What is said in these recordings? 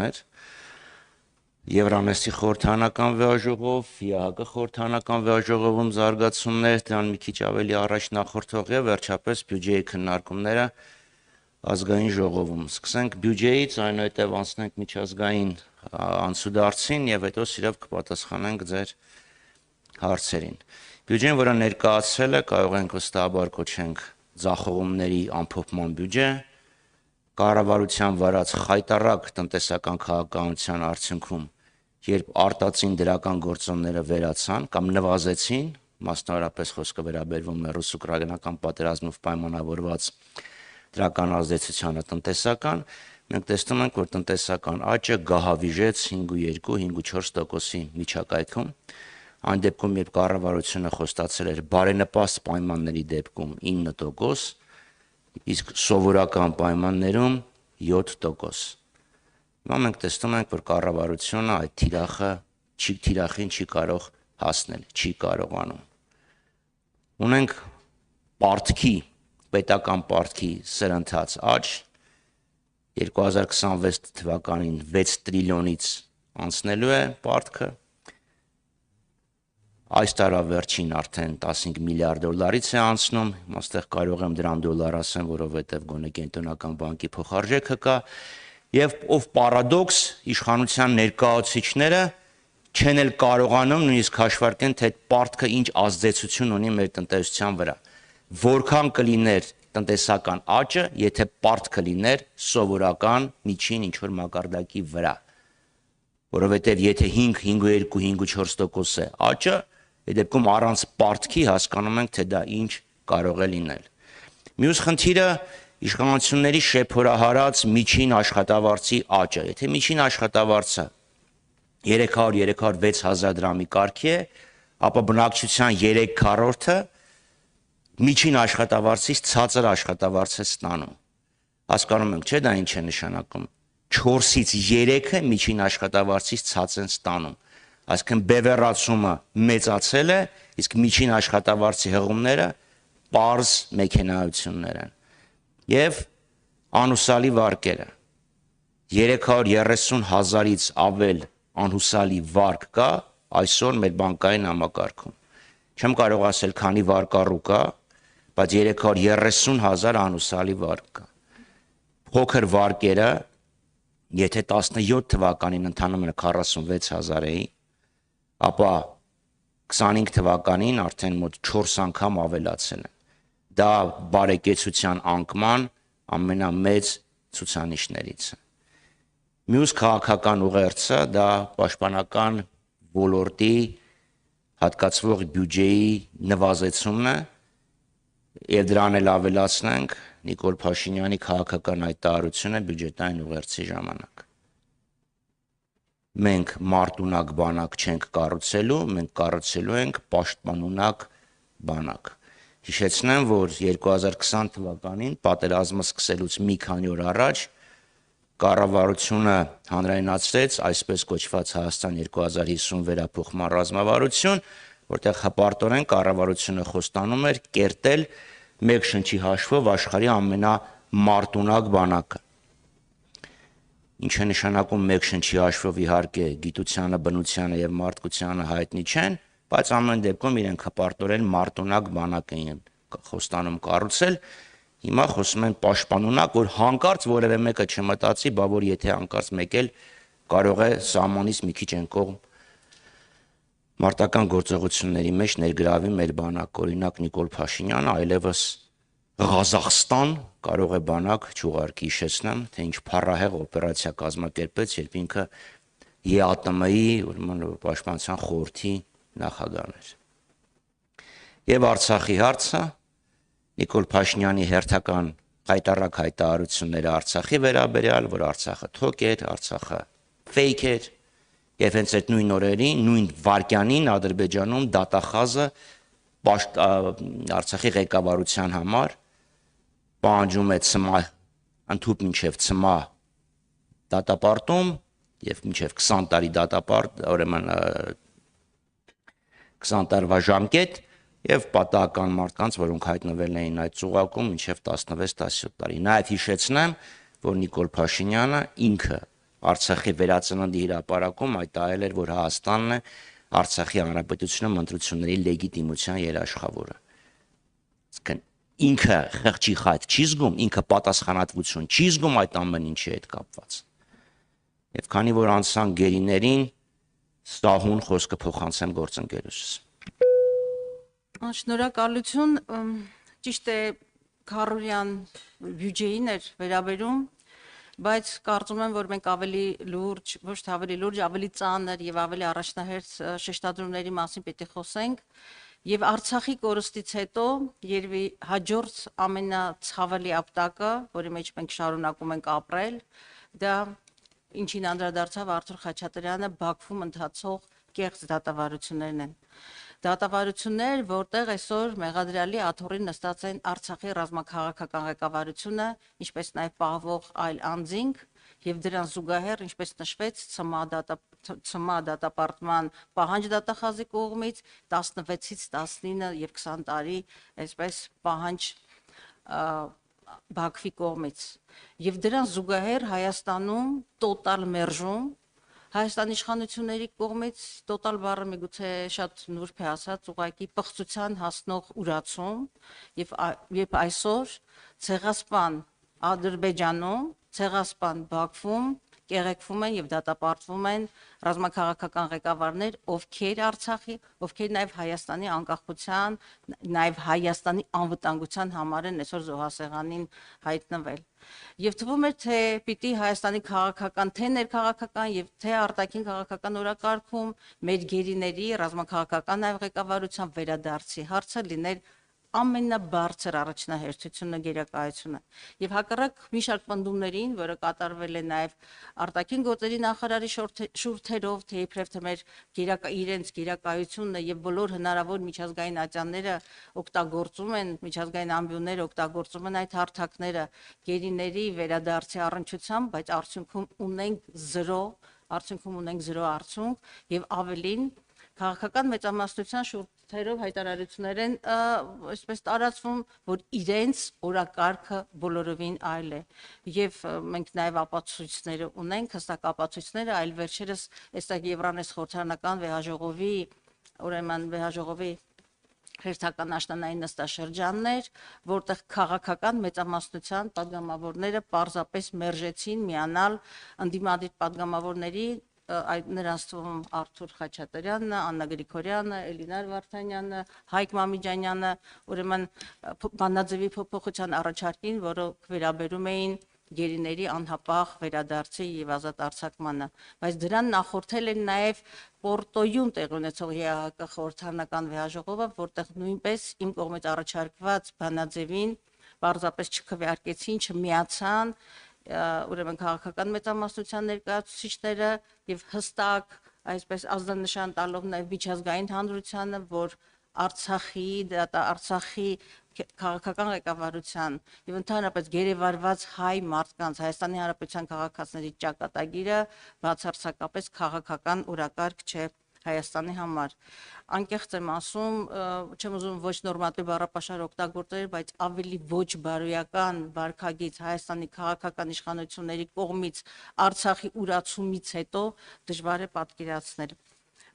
էր, Եվրանեստի խորհրդանական վեաժողով, ԵԱՀԿ խորհրդանական վեաժողովում զարգացումներ, դրան մի քիչ ավելի առաջ նախորդող եւ վերջապես բյուջեի քննարկումները ազգային ժողովում։ Սկսենք բյուջեից, այնուհետև անցնենք միջազգային անցուդարձին եւ հետո սիրով կպատասխանենք ձեր հարցերին։ Բյուջեն, որը ներկայացել է, կարող ենք վստահաբար կոչենք ձախողումների ամփոփման բյուջե, կառավարության վարած խայտառակ տնտեսական քաղաքականության արդյունքում, երբ արտածին դրական գործոնները վերացան կամ նվազեցին, մասնավորապես խոսքը վերաբերվում է ռուս-ուկրաինական պատերազմով պայմանավորված դրական ազդեցությանը տնտեսական, մենք տեսնում ենք, որ տնտեսական աճը գահավիժեց 5.2-5.4%-ի միջակայքում, այն դեպքում, երբ կառավարությունը խոստացել էր բարենպաստ պայմանների դեպքում 9%, իսկ սովորական պայմաններում 7%։ Հիմա մենք տեսնում ենք, որ կառավարությունը այդ թիրախին չի կարող հասնել, չի կարողանում։ Ունենք պետական պարտքի սրընթաց աճ, 2026 թվականին 6 տրիլիոնից անցնելու է պարտքը, այս տարավերջին արդեն 15 միլիարդ դոլարից է անցնում, այստեղ կարող եմ դրամ դոլար ասեմ, որովհետև գոնե կենտրոնական բանկի փոխարժեքը կա, եւ ով պարադոքս իշխանության ներկայացուցիչները չեն էլ կարողանում նույնիսկ հաշվարկեն, թե պարտքը ինչ ազդեցություն ունի մեր տնտեսության վրա, որքան կլիներ տնտեսական աճը, եթե պարտքը լիներ սովորական միջին ինչ-որ մակարդակի վրա, որովհետև եթե 5.2-5.4% է աճը, այդ դեպքում առանց պարտքի հասկանում ենք, թե դա ինչ կարող է լինել։ Մյուս խնդիրը իշխանությունների շեփորահարած միջին աշխատավարձի աճը, եթե միջին աշխատավարձը 300-306 հազար դրամի կարգի է, ապա բնակչության 3/4-ը միջին աշխատավարձից ցածր աշխատավարձ է ստանում։ Հասկանում ենք, չէ՞ դա ինչ է նշանակում։ 4-ից 3-ը միջին աշխատավարձից ցածր են ստանում։ Այսինքն բևեռացումը մեծացել է, իսկ միջին աշխատավարձի հղումները պարզ մեքենայություններ են։ Եվ անհուսալի վարկերը 330 հազարից ավել անհուսալի վարկ կա այսօր մեր բանկային համակարգում։ Չեմ կարող ասել քանի վարկառու կա, բայց 330 հազար անհուսալի վարկ կա։ Փոքր վարկերը, եթե 17 թվականին ընդամենը 46 հազար էին, ապա 25 թվականին արդեն մոտ 4 անգամ ավելացել են։ Դա բարեկեցության անկման ամենամեծ ցուցանիշներից է։ Մյուս քաղաքական ուղերձը դա պաշտպանական ոլորտի հատկացվող բյուջեի նվազեցումն է, եւ դրան էլ ավելացնենք Նիկոլ Փաշինյանի քաղաքական հայտարարությունը բյուջետային ուղերձի ժամանակ։ Մենք մարտունակ բանակ չենք կառուցելու, մենք կառուցելու ենք պաշտպանունակ բանակ։ Հիշեցնեմ, որ 2020 թվականին պատերազմը սկսելուց մի քանի օր առաջ կառավարությունը հանրայնացրեց այսպես կոչված Հայաստան 2050 վերափոխման ռազմավարություն, որտեղ հպարտորեն կառավարությունը խոստանում էր կերտել մեկ շնչի հաշվով աշխարհի ամենամարտունակ բանակը։ Ինչ է նշանակում մեկ շնչի հաշվով, իհարկե գիտությանը, բնությանը եւ մարդկությանը հայտնի չեն, բայց ամեն դեպքում իրենք հպարտորեն մարտունակ բանակ էին խոստանում կառուցել։ Հիմա խոսում են պաշտպանունակ, որ հանկարծ որևէ մեկը չմտածի, բա որ եթե հանկարծ մեկ էլ կարող է սահմանից մի քիչ են կողմ մարտական գործողությունների մեջ ներգրավի մեր բանակ, օրինակ Նիկոլ Փաշինյանը այլևս Ղազախստան կարող է բանակ չուղարկի, հիշեցնեմ, թե ինչ փառահեղ օպերացիա կազմակերպեց, երբ ինքը ԵԱՏՄ-ի, ուրեմն Պաշտպանության խորհրդի նախագահն էր։ Եվ Արցախի հարցը Նիկոլ Փաշինյանի հերթական հայտարարակ հայտարարությունները Արցախի վերաբերյալ, որ Արցախը թոք էր, Արցախը ֆեյք էր, եւ հենց այդ նույն օրերին, նույն վայրկյանին Ադրբեջանում դատախազը Արցախի ղեկավարության համար պահանջում է ընդհուպ մինչև ցմահ դատապարտում եւ մինչև 20 տարի դատապարտ, ուրեմն 20 տարվա ժամկետ եւ պատահական մարդկանց, որոնք հայտնվել էին այդ ծուղակում մինչև 16-17 տարի։ Նաեւ հիշեցնեմ, որ Նիկոլ Փաշինյանը ինքը Արցախի վերածննդի հրապարակում հայտարարել էր, որ Հայաստանն է Արցախի հանրապետությունում ընտրությունների լեգիտիմության երաշխավորը։ Ինքը խղճի խայտ չի զգում, ինքը պատասխանատվություն չի զգում այդ ամեն ինչի հետ կապված։ Եվ քանի որ անցան գերիներին, ստահուն խոսքը փոխանցեմ գործընկերուս։ Շնորհակալություն, ճիշտ է, Քարորյան բյուջեին էր վերաբերում, բայց կարծում եմ, որ մենք ավելի լուրջ, ոչ թե ավելի լուրջ, ավելի ծանր եւ ավելի առաջնահերթ շեշտադրումների մասին պետք է խոսենք։ Եվ Արցախի կորստից հետո երևի հաջորդ ամենացավալի ապտակը, որի մեջ մենք շարունակում ենք ապրել, դա ինչին անդրադարձավ Արթուր Խաչատրյանը, Բաքվում ընթացող կեղծ դատավարություններն են։ Դատավարություններ, որտեղ այսօր մեղադրյալի աթոռին նստած են Արցախի ռազմաքաղաքական ղեկավարությունը, ինչպես նաև պահվող այլ անձինք, եւ դրան զուգահեռ, ինչպես նշվեց, ՑՄԱ դատապարտման պահանջ դատախազի կողմից 16-ից 19 եւ 20 տարի, այսպես պահանջ Բաքվի կողմից։ Եվ դրան զուգահեռ Հայաստանում տոտալ մերժում Հայաստանի իշխանությունների կողմից տոտալ բառը միգուցե շատ նուրբ է ասած, ուղղակի պղծության հասնող ուրացում եւ այսօր ցեղասպան Ադրբեջանում, ցեղասպան Բաքվում կեղեքվում են եւ դատապարտվում են ռազմաքաղաքական ղեկավարներ, ովքեր Արցախի, ովքեր նաեւ Հայաստանի անկախության, նաեւ Հայաստանի անվտանգության համար են այսօր զոհասեղանին հայտնվել։ Եվ թվում է, թե պիտի Հայաստանի քաղաքական, թե ներքաղաքական եւ թե արտաքին քաղաքական օրակարգում մեր գերիների ռազմաքաղաքական նաեւ ղեկավարության վերադարձի հարցը լիներ ամենաբարձր առաջնահերթությունը գերակայությունը եւ հակառակ մի շարք պնդումներին, որը կատարվել է նաեւ արտաքին գործերի նախարարի շուրթերով, թե իբրև թե մեր իրենց գերակայությունը եւ բոլոր հնարավոր միջազգային ատյանները օգտագործում են, միջազգային ամբիոնները օգտագործում են այդ հարթակները գերիների վերադարձի առնչությամբ, բայց արդյունքում ունենք 0 արդյունք եւ ավելին քաղաքական մեծամասնության շուրթերով հայտարարություններ են այսպես տարածվում, որ իրենց օրակարգը բոլորովին այլ է եւ մենք նաեւ ապացույցները ունենք, հստակ ապացույցները, այլ վերջերս այստեղ Եվրանես խորհրդարանական վեհաժողովի, ուրեմն վեհաժողովի հերթական աշնանային նստաշրջաններ, որտեղ քաղաքական մեծամասնության падգամավորները պարզապես մերժեցին միանալ ընդդիմադիր падգամավորների նրանց թվում Արթուր Խաչատրյանն, Աննա Գրիգորյանը, Էլինար Վարդանյանը, Հայկ Մամիջանյանը, ուրեմն բանաձևի փոփոխության առաջարկին, որը վերաբերում էին գերիների անհապաղ վերադարձի եւ ազատ արձակմանը, բայց դրան նախորդել են նաեւ Պորտոյում տեղի ունեցող ԵԱՀԿ խորհրդարանական վեհաժողովը, որտեղ նույնպես իմ կողմից առաջարկված բանաձևին պարզապես չքվեարկեցին, չմիացան ուրեմն քաղաքական մեծամասնության ներկայացուցիչները եւ հստակ այսպես ազդանշան տալով նաեւ միջազգային հանրությանը, որ Արցախի քաղաքական ղեկավարության եւ ընդհանրապես գերեվարված հայ մարդկանց Հայաստանի Հանրապետության քաղաքացիների ճակատագիրը բացարձակապես քաղաքական օրակարգ չէ Հայաստանի համար։ Անկեղծ եմ ասում, չեմ ուզում ոչ նորմատիվ բառապաշար օգտագործել, բայց ավելի ոչ բարոյական վարքագիծ Հայաստանի քաղաքական իշխանությունների կողմից Արցախի ուրացումից հետո դժվար է պատկերացնել։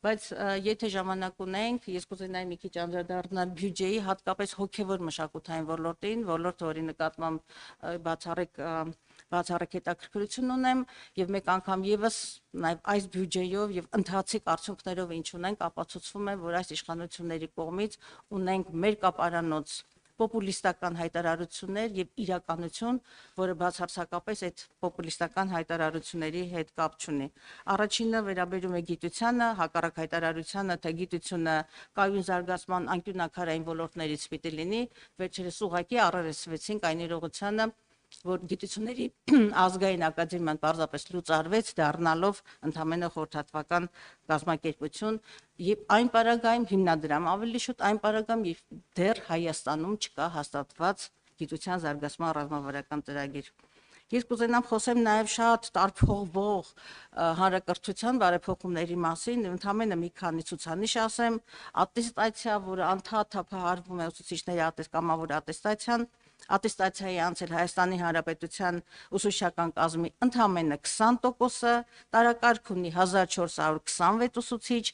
Բայց եթե ժամանակ ունենք, ես կուզենայի մի քիչ անդրադառնալ բյուջեի, հատկապես հոգևոր մշակութային ոլորտին, ոլորտը, որի նկատմամբ բացառիկ հետաքրքրություն ունեմ եւ մեկ անգամ եւս նաեւ այս բյուջեով եւ ընթացիկ արդյունքներով ինչ ունենք, ապացուցվում է, որ այս իշխանությունների կողմից ունենք մեր կապարանոց պոպուլիստական հայտարարություններ եւ իրականություն, որը բացարձակապես այդ պոպուլիստական հայտարարությունների հետ կապ չունի։ Առաջինը վերաբերում է գիտությանը, հակառակ հայտարարությանը, թե գիտությունը կայուն զարգացման անկյունակարային ոլորտներից պիտի լինի, վերջերս ուղղակի առերեսվեցինք այն իրողությանը, որ գիտությունների ազգային ակադեմիան պարզապես լուծարվեց, դառնալով ընդամենը խորհրդատվական կազմակերպություն եւ այն պարագայում հիմնադրամ, ավելի շուտ այն պարագայում եւ դեռ Հայաստանում չկա հաստատված գիտության զարգացման ռազմավարական ծրագիր։ Ես կուզենամ խոսեմ նաև շատ տարփողվող հանրակրթության բարեփոխումների մասին, ընդամենը մի քանի ցուցանիշ ասեմ, ատեստացիա, որը անդադար թափահարվում է ուսուցիչների կամավոր ատեստացիան, ատեստացիայի անցել Հայաստանի Հանրապետության ուսուցչական կազմի ընդամենը 20%-ը, տարակարգ ունի 1426 ուսուցիչ,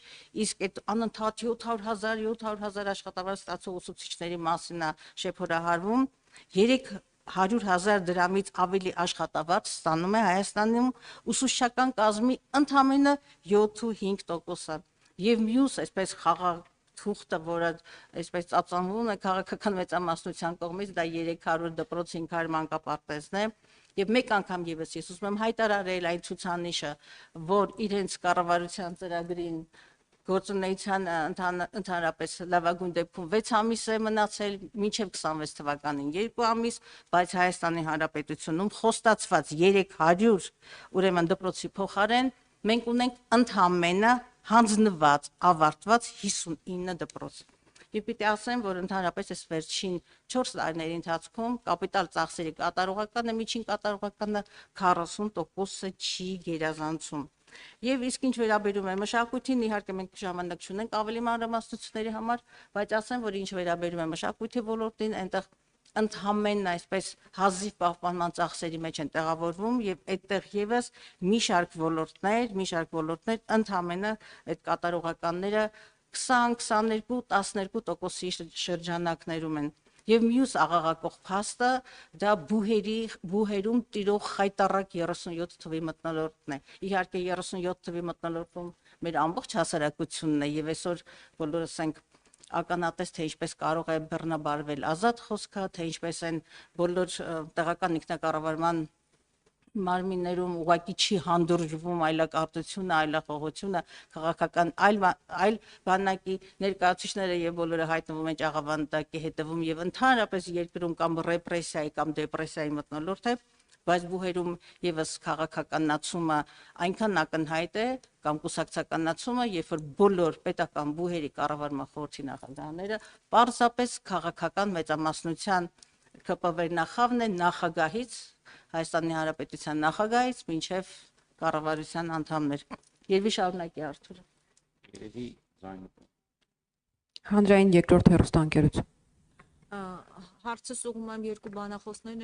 իսկ այդ անընդհատ 700,000 աշխատավարձ ստացող ուսուցիչների մասին է շեփորահարվում, 300,000 դրամից ավելի աշխատավարձ ստանում է Հայաստանում ուսուցչական կազմի ընդամենը 7.5%-ը, եւ մյուս այսպես խաղաղ թուղթը, որը այսպես ծածանվում է քաղաքական մեծամասնության կողմից, դա 300 դպրոց 500 մանկապարտեզն է, եւ մեկ անգամ եւս ես ուզում եմ հայտարարել այն ցուցանիշը, որ իրենց կառավարության ծրագրին գործունեության ընդհանրապես լավագույն դեպքում 6 ամիս է մնացել, մինչև 26 թվականին 2 ամիս, բայց Հայաստանի Հանրապետությունում խոստացված 300 ուրեմն դպրոցի փոխարեն մենք ունենք ընդամենը հանձնված, ավարտված 59 դպրոց։ Եվ պիտի ասեմ, որ ընդհանրապես այս վերջին 4 տարիների ընթացքում կապիտալ ծախսերի կատարողականը, միջին կատարողականը 40%-ը չի գերազանցում։ Եվ իսկ ինչ վերաբերում է մշակույթին, իհարկե մենք ժամանակ չունենք ավելի մանրամասնությունների համար, բայց ասեմ, որ ինչ վերաբերում է մշակույթի ոլորտին, այնտեղ ընդհանրապես այսպես հազիվ պահպանման ծախսերի մեջ են տեղավորվում եւ այդտեղ եւս մի շարք ոլորտներ ընդհանրապես այդ կատարողականները 20-22-12%-ի շրջանակներում են։ Եվ մյուս աղաղակող փաստը դա բուհերում տիրող խայտառակ 37 թվի մթնոլորտն է։ Իհարկե 37 թվի մթնոլորտում մեր ամբողջ հասարակությունն է եւ այսօր բոլորս ենք ականատես, թե ինչպես կարող է բռնաբարվել ազատ խոսքը, թե ինչպես են բոլոր տեղական ինքնակառավարման մարմիններում ուղղակի չի հանդուրժվում այլակարտությունը, այլախոհությունը, քաղաքական այլ բանակի ներկայացուցիչները եւ բոլորը հայտնվում են ճաղավանդակի հետևում եւ ընդհանրապես երկրում կամ ռեպրեսիայի կամ դեպրեսիայի մթնոլորտ է, բայց բուհերում եւս քաղաքականացումը այնքան ակնհայտ է կամ կուսակցականացումը, երբ որ բոլոր պետական բուհերի կառավարման խորհրդի նախագահները պարզապես քաղաքական մեծամասնության ԿՊՎ նախավն է նախագահից Հայաստանի Հանրապետության նախագահից մինչև կառավարության անդամներ։ Երևի շարունակի Արթուրը։ Երևի ձայնը։ Հանրային երկրորդ հեռուստաընկերություն։ Հարցս ուղղում եմ երկու բանախոսներին,